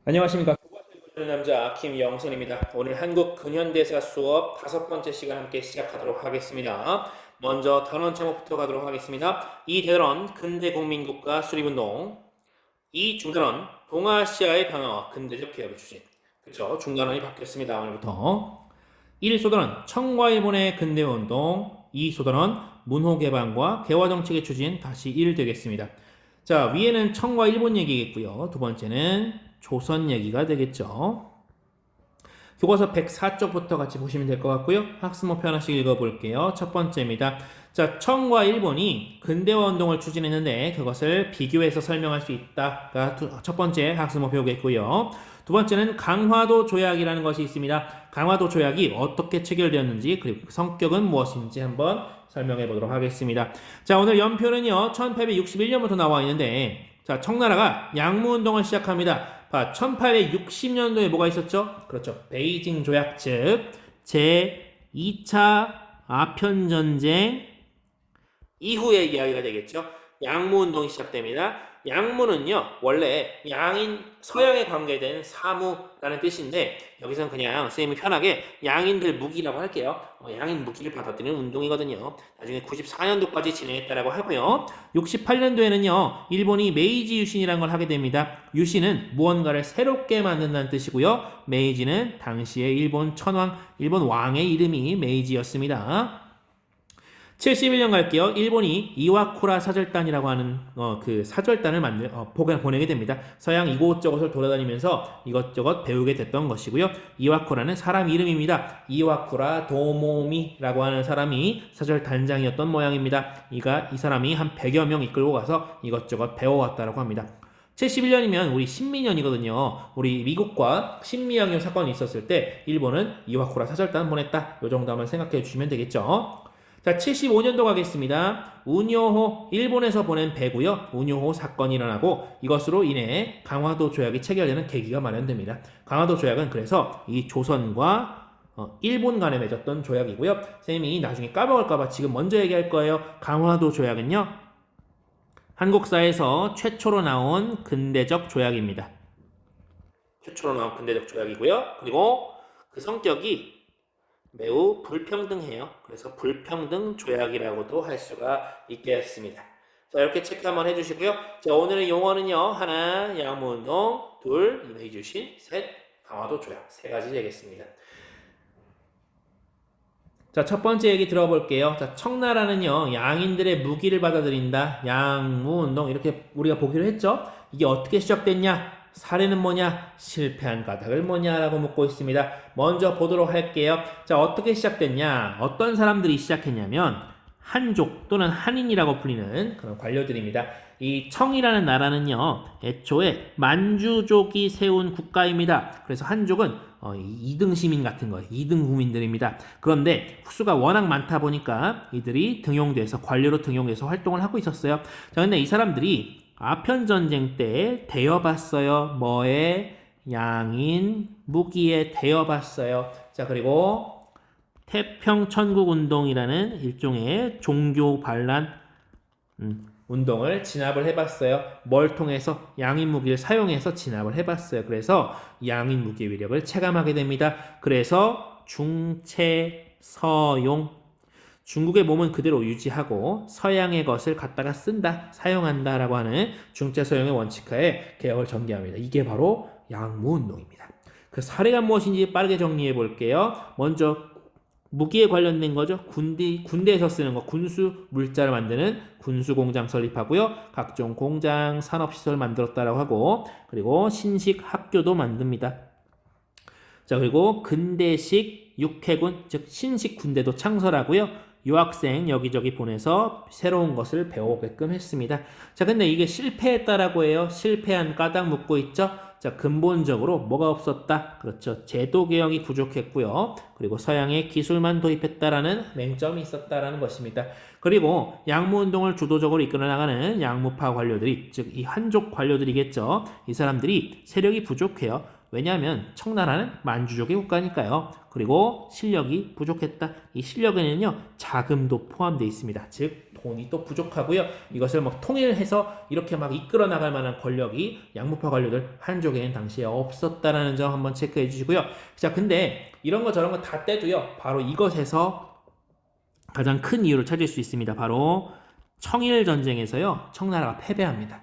안녕하십니까. 교과서를 보는 남자 김영선입니다. 오늘 한국 근현대사 수업 5번째 시간 함께 시작하도록 하겠습니다. 먼저 단원 제목부터 가도록 하겠습니다. 이 대단원 근대 국민국가 수립운동, 이 중단원 동아시아의 변화와 근대적 개혁의 추진. 그렇죠. 중단원이 바뀌었습니다. 오늘부터 1소단원 청과일본의 근대운동, 2소단원 문호 개방과 개화 정책의 추진 다시 1 되겠습니다. 자, 위에는 청과 일본 얘기겠고요. 두 번째는 조선 얘기가 되겠죠. 교과서 104쪽부터 같이 보시면 될 것 같고요. 학습목표 하나씩 읽어볼게요. 첫 번째입니다. 자, 청과 일본이 근대화 운동을 추진했는데 그것을 비교해서 설명할 수 있다가 첫 번째 학습목표겠고요. 두 번째는 강화도 조약이라는 것이 있습니다. 강화도 조약이 어떻게 체결되었는지 그리고 그 성격은 무엇인지 한번 설명해 보도록 하겠습니다. 자, 오늘 연표는요. 1861년부터 나와 있는데 자, 청나라가 양무운동을 시작합니다. 1860년도에 뭐가 있었죠? 그렇죠. 베이징 조약, 즉 제2차 아편전쟁 이후의 이야기가 되겠죠. 양무운동이 시작됩니다. 양무는요, 원래 양인, 서양에 관계된 사무라는 뜻인데, 여기서는 그냥 선생님이 편하게 양인들 무기라고 할게요. 양인 무기를 받아들이는 운동이거든요. 나중에 94년도까지 진행했다라고 하고요. 68년도에는요, 일본이 메이지 유신이라는 걸 하게 됩니다. 유신은 무언가를 새롭게 만든다는 뜻이고요. 메이지는 당시의 일본 천황, 일본 왕의 이름이 메이지였습니다. 71년 갈게요. 일본이 이와쿠라 사절단이라고 하는 그 사절단을 보내게 됩니다. 서양 이곳저곳을 돌아다니면서 이것저것 배우게 됐던 것이고요. 이와쿠라는 사람 이름입니다. 이와쿠라 도모미라고 하는 사람이 사절단장이었던 모양입니다. 이 사람이 한 100여 명 이끌고 가서 이것저것 배워왔다고 합니다. 71년이면 우리 신민년이거든요. 우리 미국과 신미양요 사건이 있었을 때 일본은 이와쿠라 사절단 보냈다. 이 정도 한번 생각해 주시면 되겠죠. 자, 75년도 가겠습니다. 운요호, 일본에서 보낸 배고요. 운요호 사건이 일어나고 이것으로 인해 강화도 조약이 체결되는 계기가 마련됩니다. 강화도 조약은 그래서 이 조선과 일본 간에 맺었던 조약이고요. 쌤이 나중에 까먹을까봐 지금 먼저 얘기할 거예요. 강화도 조약은요. 한국사에서 최초로 나온 근대적 조약입니다. 최초로 나온 근대적 조약이고요. 그리고 그 성격이 매우 불평등해요. 그래서 불평등 조약이라고도 할 수가 있겠습니다. 자, 이렇게 체크 한번 해주시고요. 자, 오늘의 용어는요. 하나, 양무운동, 둘, 이메이지 유신, 셋, 강화도 조약. 3가지 되겠습니다. 자, 첫 번째 얘기 들어볼게요. 자, 청나라는요, 양인들의 무기를 받아들인다. 양무운동. 이렇게 우리가 보기로 했죠? 이게 어떻게 시작됐냐? 사례는 뭐냐? 실패한 까닭을 뭐냐라고 묻고 있습니다. 먼저 보도록 할게요. 자, 어떻게 시작됐냐? 어떤 사람들이 시작했냐면 한족 또는 한인이라고 불리는 그런 관료들입니다. 이 청이라는 나라는요, 애초에 만주족이 세운 국가입니다. 그래서 한족은 2등 시민 같은 거예요. 2등 국민들입니다. 그런데 흑수가 워낙 많다 보니까 이들이 등용돼서 관료로 등용돼서 활동을 하고 있었어요. 자, 근데 이 사람들이 아편전쟁 때 대여봤어요. 뭐에? 양인 무기에 대여봤어요. 자, 그리고 태평천국운동이라는 일종의 종교 반란 운동을 진압을 해봤어요. 뭘 통해서? 양인 무기를 사용해서 진압을 해봤어요. 그래서 양인 무기의 위력을 체감하게 됩니다. 그래서 중체서용 중국의 몸은 그대로 유지하고 서양의 것을 갖다가 쓴다, 사용한다라고 하는 중체서용의 원칙하에 개혁을 전개합니다. 이게 바로 양무운동입니다. 그 사례가 무엇인지 빠르게 정리해 볼게요. 먼저 무기에 관련된 거죠. 군대에서 쓰는 거, 군수 물자를 만드는 군수 공장 설립하고요. 각종 공장, 산업시설 만들었다라고 하고, 그리고 신식 학교도 만듭니다. 자, 그리고 근대식 육해군, 즉 신식 군대도 창설하고요. 유학생 여기저기 보내서 새로운 것을 배워오게끔 했습니다. 자, 근데 이게 실패했다라고 해요. 실패한 까닭 묻고 있죠. 자, 근본적으로 뭐가 없었다? 그렇죠. 제도 개혁이 부족했고요. 그리고 서양의 기술만 도입했다라는 맹점이 있었다라는 것입니다. 그리고 양무운동을 주도적으로 이끌어 나가는 양무파 관료들이, 즉 이 한족 관료들이겠죠. 이 사람들이 세력이 부족해요. 왜냐하면 청나라는 만주족의 국가니까요. 그리고 실력이 부족했다. 이 실력에는요, 자금도 포함되어 있습니다. 즉 돈이 또 부족하고요. 이것을 막 통일해서 이렇게 막 이끌어 나갈 만한 권력이 양무파 관료들 한족에는 당시에 없었다라는 점 한번 체크해 주시고요. 자, 근데 이런 거 저런 거 다 떼도요. 바로 이것에서 가장 큰 이유를 찾을 수 있습니다. 바로 청일 전쟁에서요. 청나라가 패배합니다.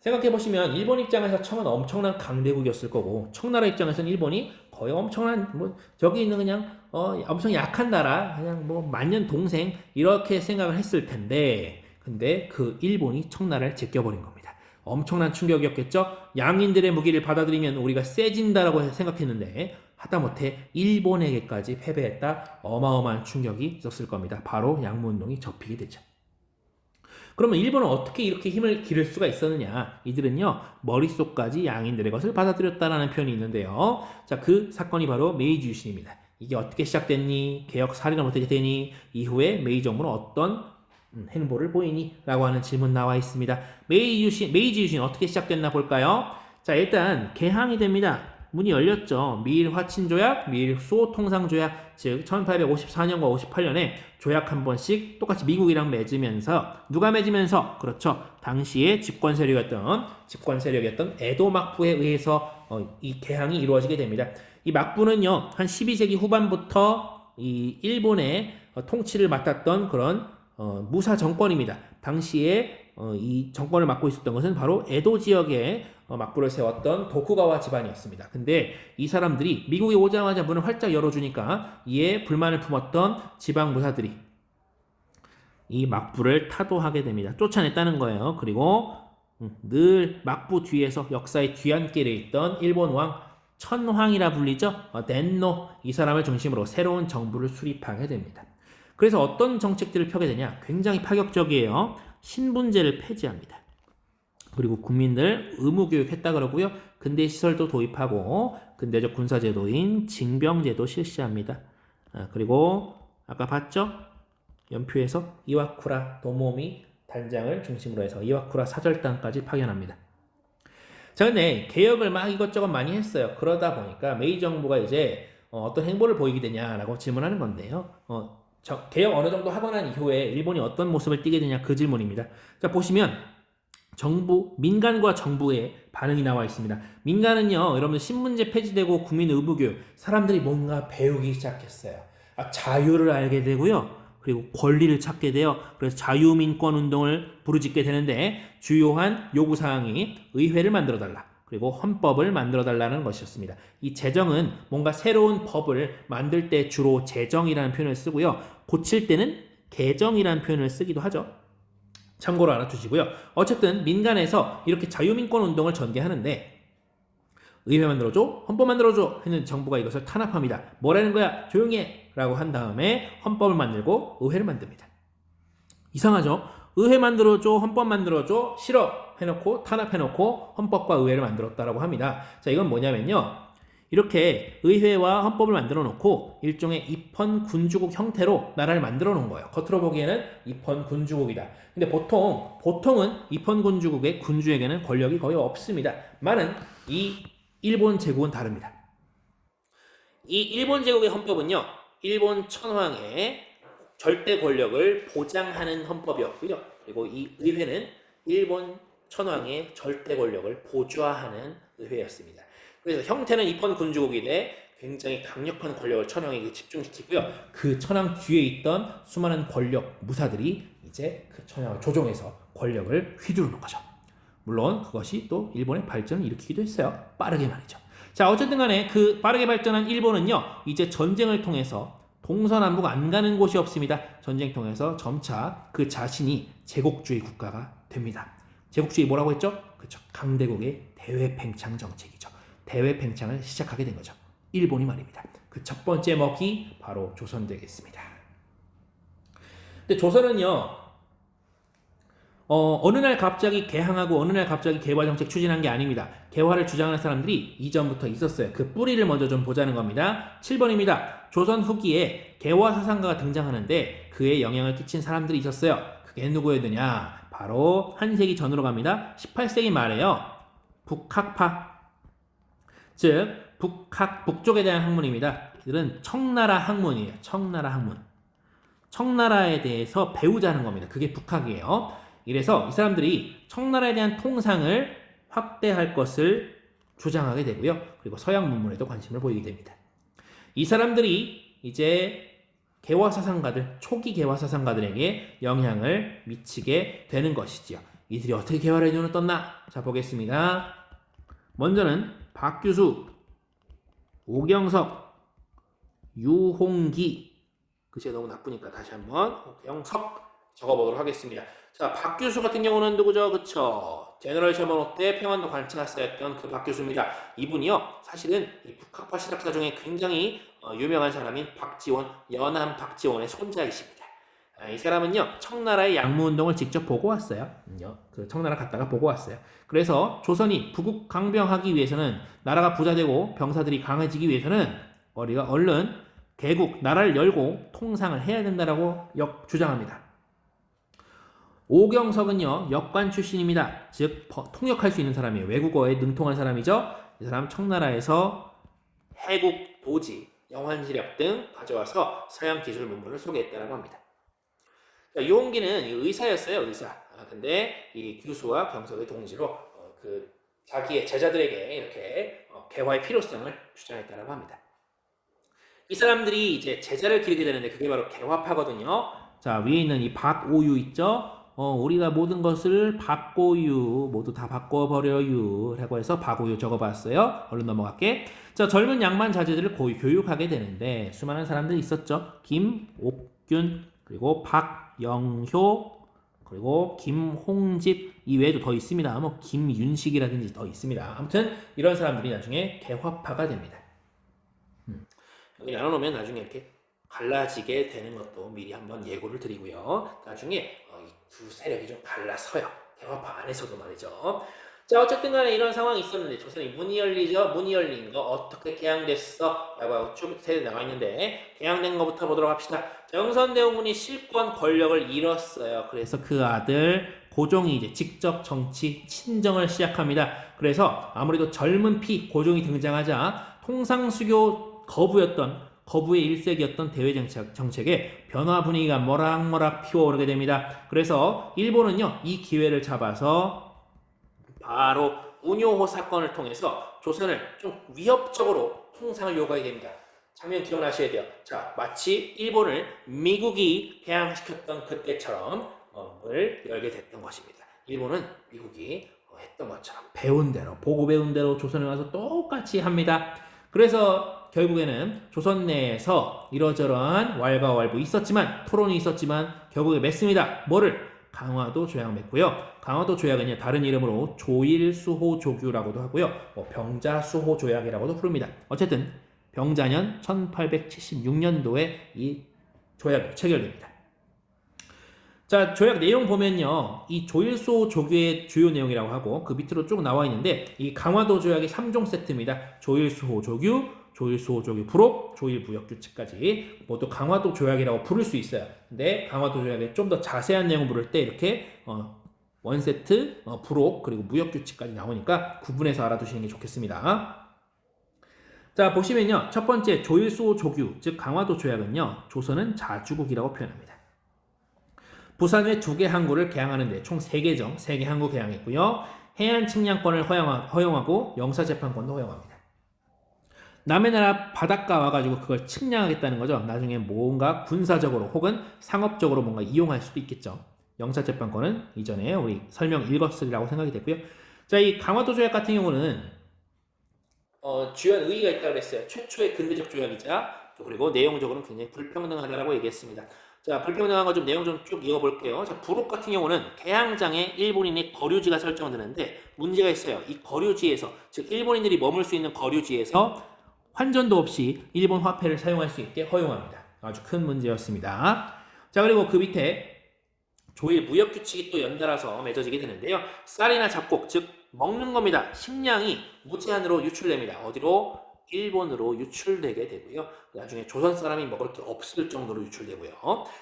생각해보시면 일본 입장에서 청은 엄청난 강대국이었을 거고 청나라 입장에서는 일본이 거의 엄청난 뭐 저기 있는 그냥 엄청 약한 나라 그냥 뭐 만년 동생 이렇게 생각을 했을 텐데 근데 그 일본이 청나라를 제껴버린 겁니다. 엄청난 충격이었겠죠. 양인들의 무기를 받아들이면 우리가 세진다라고 생각했는데 하다못해 일본에게까지 패배했다. 어마어마한 충격이 있었을 겁니다. 바로 양무운동이 접히게 되죠. 그러면 일본은 어떻게 이렇게 힘을 기를 수가 있었느냐? 이들은요, 머릿속까지 양인들의 것을 받아들였다라는 표현이 있는데요. 자, 그 사건이 바로 메이지 유신입니다. 이게 어떻게 시작됐니? 개혁 사례는 어떻게 되니? 이후에 메이지 정부는 어떤 행보를 보이니? 라고 하는 질문 나와 있습니다. 메이지 유신 어떻게 시작됐나 볼까요? 자, 일단 개항이 됩니다. 문이 열렸죠. 미일 화친조약, 미일 수호통상조약, 즉 1854년과 58년에 조약 한 번씩 똑같이 미국이랑 맺으면서 누가 맺으면서 그렇죠. 당시에 집권 세력이었던 에도 막부에 의해서 이 개항이 이루어지게 됩니다. 이 막부는요. 한 12세기 후반부터 이 일본의 통치를 맡았던 그런 무사 정권입니다. 당시에 이 정권을 맡고 있었던 것은 바로 에도 지역에 막부를 세웠던 도쿠가와 집안이었습니다. 근데 이 사람들이 미국이 오자마자 문을 활짝 열어주니까 이에 불만을 품었던 지방 무사들이 이 막부를 타도하게 됩니다. 쫓아냈다는 거예요. 그리고 늘 막부 뒤에서 역사의 뒤안길에 있던 일본 왕 천황이라 불리죠. 덴노 이 사람을 중심으로 새로운 정부를 수립하게 됩니다. 그래서 어떤 정책들을 펴게 되냐? 굉장히 파격적이에요. 신분제를 폐지합니다. 그리고 국민들 의무교육했다 그러고요. 근대 시설도 도입하고 근대적 군사제도인 징병제도 실시합니다. 그리고 아까 봤죠? 연표에서 이와쿠라 도모미 단장을 중심으로 해서 이와쿠라 사절단까지 파견합니다. 자, 근데 개혁을 막 이것저것 많이 했어요. 그러다 보니까 메이 정부가 이제 어떤 행보를 보이게 되냐라고 질문하는 건데요. 개혁 어느 정도 하고 난 이후에 일본이 어떤 모습을 띠게 되냐 그 질문입니다. 자, 보시면 민간과 정부의 반응이 나와 있습니다. 민간은요, 여러분들 신분제 폐지되고 국민 의무교육, 사람들이 뭔가 배우기 시작했어요. 자유를 알게 되고요. 그리고 권리를 찾게 돼요. 그래서 자유민권 운동을 부르짖게 되는데 주요한 요구사항이 의회를 만들어달라. 그리고 헌법을 만들어달라는 것이었습니다. 이 제정은 뭔가 새로운 법을 만들 때 주로 제정이라는 표현을 쓰고요. 고칠 때는 개정이라는 표현을 쓰기도 하죠. 참고로 알아두시고요. 어쨌든 민간에서 이렇게 자유민권 운동을 전개하는데 의회 만들어줘, 헌법 만들어줘 했는 정부가 이것을 탄압합니다. 뭐라는 거야? 조용히 해! 라고 한 다음에 헌법을 만들고 의회를 만듭니다. 이상하죠? 의회 만들어줘, 헌법 만들어줘, 싫어! 해놓고 탄압해놓고 헌법과 의회를 만들었다라고 합니다. 자, 이건 뭐냐면요. 이렇게 의회와 헌법을 만들어 놓고 일종의 입헌 군주국 형태로 나라를 만들어 놓은 거예요. 겉으로 보기에는 입헌 군주국이다. 근데 보통은 입헌 군주국의 군주에게는 권력이 거의 없습니다. 많은 이 일본 제국은 다릅니다. 이 일본 제국의 헌법은요. 일본 천황의 절대 권력을 보장하는 헌법이었고요. 그리고 이 의회는 일본 천황의 절대 권력을 보좌하는 의회였습니다. 그래서 형태는 입헌 군주국인데 굉장히 강력한 권력을 천황에게 집중시키고요. 그 천황 뒤에 있던 수많은 권력 무사들이 이제 그 천황을 조종해서 권력을 휘두르는 거죠. 물론 그것이 또 일본의 발전을 일으키기도 했어요. 빠르게 말이죠. 자, 어쨌든 간에 그 빠르게 발전한 일본은요. 이제 전쟁을 통해서 동서남북 안 가는 곳이 없습니다. 전쟁 통해서 점차 그 자신이 제국주의 국가가 됩니다. 제국주의 뭐라고 했죠? 그렇죠. 강대국의 대외팽창 정책이죠. 대외팽창을 시작하게 된 거죠. 일본이 말입니다. 그 첫 번째 먹이 바로 조선 되겠습니다. 근데 조선은요, 어느 날 갑자기 개항하고 어느 날 갑자기 개화 정책 추진한 게 아닙니다. 개화를 주장하는 사람들이 이전부터 있었어요. 그 뿌리를 먼저 좀 보자는 겁니다. 7번입니다. 조선 후기에 개화 사상가가 등장하는데 그에 영향을 끼친 사람들이 있었어요. 그게 누구였느냐? 바로 한 세기 전으로 갑니다. 18세기 말에요. 북학파, 즉 북쪽에 대한 학문입니다. 이들은 청나라 학문이에요. 청나라 학문. 청나라에 대해서 배우자는 겁니다. 그게 북학이에요. 이래서 이 사람들이 청나라에 대한 통상을 확대할 것을 주장하게 되고요. 그리고 서양 문물에도 관심을 보이게 됩니다. 이 사람들이 이제 개화사상가들, 초기 개화사상가들에게 영향을 미치게 되는 것이지요. 이들이 어떻게 개화의 눈을 떴나? 자, 보겠습니다. 먼저는 박규수, 오경석, 유홍기. 글씨가 너무 나쁘니까 다시 한번 오경석 적어보도록 하겠습니다. 자, 박규수 같은 경우는 누구죠? 그쵸? 제너럴 셔먼호 때 평안도 관찰사였던 그 박규수입니다. 이분이요, 사실은 이 북학파 실학자 중에 굉장히 유명한 사람인 박지원, 연암 박지원의 손자이십니다. 이 사람은요, 청나라의 양무운동을 직접 보고 왔어요. 그 청나라 갔다가 보고 왔어요. 그래서 조선이 부국 강병하기 위해서는, 나라가 부자되고 병사들이 강해지기 위해서는 우리가 얼른 개국, 나라를 열고 통상을 해야 된다라고 주장합니다. 오경석은요, 역관 출신입니다. 즉 통역할 수 있는 사람이에요. 외국어에 능통한 사람이죠. 이 사람 청나라에서 해국, 도지, 영환시력 등 가져와서 서양 기술 문물을 소개했다고 합니다. 유홍기는 의사였어요, 의사. 근데 이 규수와 경석의 동지로 자기의 제자들에게 이렇게 개화의 필요성을 주장했다고 합니다. 이 사람들이 이제 제자를 기르게 되는데 그게 바로 개화파거든요. 자, 위에 있는 이 박오유 있죠? 우리가 모든 것을 바꿔유, 모두 다 바꿔버려유 라고 해서 박오유 적어봤어요. 얼른 넘어갈게. 자, 젊은 양반 자제들을 교육하게 되는데 수많은 사람들이 있었죠. 김옥균, 그리고 박영효, 그리고 김홍집, 이 외에도 더 있습니다. 뭐 김윤식이라든지 더 있습니다. 아무튼 이런 사람들이 나중에 개화파가 됩니다. 여기 나눠놓으면 나중에 이렇게 갈라지게 되는 것도 미리 한번 예고를 드리고요. 나중에 이 두 세력이 좀 갈라서요. 개화파 안에서도 말이죠. 자, 어쨌든 간에 이런 상황이 있었는데 조선이 문이 열리죠. 문이 열린 거 어떻게 개항됐어? 라고 하고 쭉 세대 나와 있는데 개항된 거부터 보도록 합시다. 정선대원군이 실권 권력을 잃었어요. 그래서 그 아들 고종이 이제 직접 정치 친정을 시작합니다. 그래서 아무래도 젊은 피 고종이 등장하자 통상수교 거부의 일색이었던 대외 정책에 변화 분위기가 모락모락 피어오르게 됩니다. 그래서 일본은요, 이 기회를 잡아서 바로 운요호 사건을 통해서 조선을 좀 위협적으로 통상을 요구하게 됩니다. 장면 기억나셔야 돼요. 자, 마치 일본을 미국이 개항시켰던 그때처럼 문을 열게 됐던 것입니다. 일본은 미국이 했던 것처럼 배운 대로, 보고 배운 대로 조선에 와서 똑같이 합니다. 그래서 결국에는 조선 내에서 이러저러한 왈가왈부 있었지만, 토론이 있었지만 결국에 맺습니다. 뭐를? 강화도 조약 맺고요. 강화도 조약은요, 다른 이름으로 조일수호조규라고도 하고요, 병자수호조약이라고도 부릅니다. 어쨌든 병자년 1876년도에 이 조약이 체결됩니다. 자, 조약 내용 보면요, 이 조일수호조규의 주요 내용이라고 하고 그 밑으로 쭉 나와 있는데, 이 강화도 조약이 3종 세트입니다. 조일수호조규, 조일수호조규 부록, 조일무역규칙까지 모두 강화도 조약이라고 부를 수 있어요. 근데 강화도 조약에 좀 더 자세한 내용을 부를 때 이렇게 원세트, 부록, 그리고 무역규칙까지 나오니까 구분해서 알아두시는 게 좋겠습니다. 자, 보시면요, 첫 번째 조일수호조규, 즉 강화도 조약은요, 조선은 자주국이라고 표현합니다. 부산 외 2개 항구를 개항하는데 총 3개 항구 개항했고요. 해안 측량권을 허용하고 영사재판권도 허용합니다. 남의 나라 바닷가 와가지고 그걸 측량하겠다는 거죠. 나중에 뭔가 군사적으로 혹은 상업적으로 뭔가 이용할 수도 있겠죠. 영사재판권은 이전에 우리 설명 읽었으리라고 생각이 됐고요. 자, 이 강화도 조약 같은 경우는 주요한 의의가 있다고 그랬어요. 최초의 근대적 조약이자, 그리고 내용적으로는 굉장히 불평등하다라고 얘기했습니다. 자, 불평등한 거 좀 내용 좀 쭉 읽어볼게요. 자, 부록 같은 경우는 개항장에 일본인의 거류지가 설정되는데 문제가 있어요. 이 거류지에서, 즉 일본인들이 머물 수 있는 거류지에서 환전도 없이 일본 화폐를 사용할 수 있게 허용합니다. 아주 큰 문제였습니다. 자, 그리고 그 밑에 조일 무역규칙이 또 연달아서 맺어지게 되는데요. 쌀이나 잡곡, 즉 먹는 겁니다. 식량이 무제한으로 유출됩니다. 어디로? 일본으로 유출되게 되고요. 나중에 조선 사람이 먹을 게 없을 정도로 유출되고요.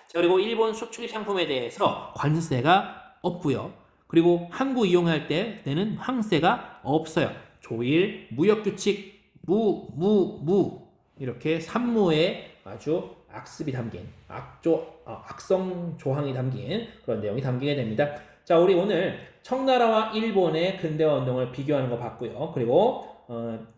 자, 그리고 일본 수출 상품에 대해서 관세가 없고요. 그리고 항구 이용할 때는 항세가 없어요. 조일 무역규칙 무 이렇게 산무에 아주 악습이 담긴 악성 조항이 담긴 그런 내용이 담기게 됩니다. 자, 우리 오늘 청나라와 일본의 근대화 운동을 비교하는 거 봤고요. 그리고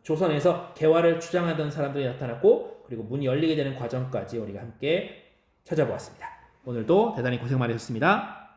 조선에서 개화를 주장하던 사람들이 나타났고, 그리고 문이 열리게 되는 과정까지 우리가 함께 찾아보았습니다. 오늘도 대단히 고생 많으셨습니다.